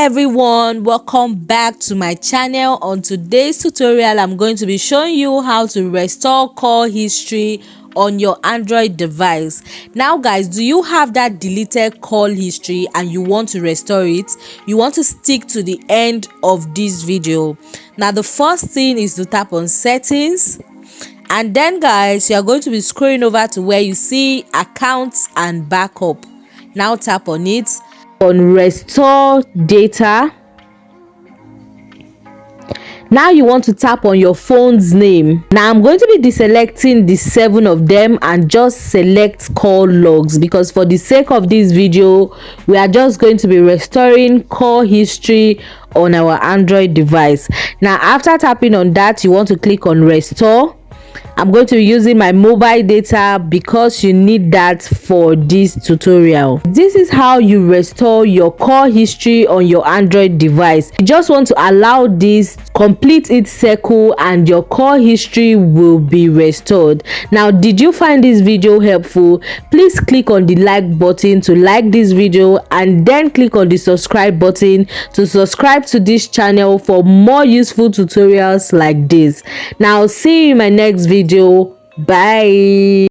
everyone, welcome back to my channel. On today's tutorial I'm going to be showing you how to restore call history on your Android device. Now guys, do you have that deleted call history and you want to restore it? You want to stick to the end of this video. Now the first thing is to tap on settings, and then guys, you are going to be scrolling over to where you see accounts and backup. Now tap on it. On restore data, now you want to tap on your phone's name. Now I'm going to be deselecting the 7 of them and just select call logs, because for the sake of this video we are just going to be restoring call history on our Android device. Now after tapping on that, you want to click on restore. I'm going to be using my mobile data because you need that for this tutorial. This is how you restore your call history on your Android device. You just want to allow this complete its cycle and your call history will be restored. Now, did you find this video helpful? Please click on the like button to like this video, and then click on the subscribe button to subscribe to this channel for more useful tutorials like this. Now see you in my next video. Bye.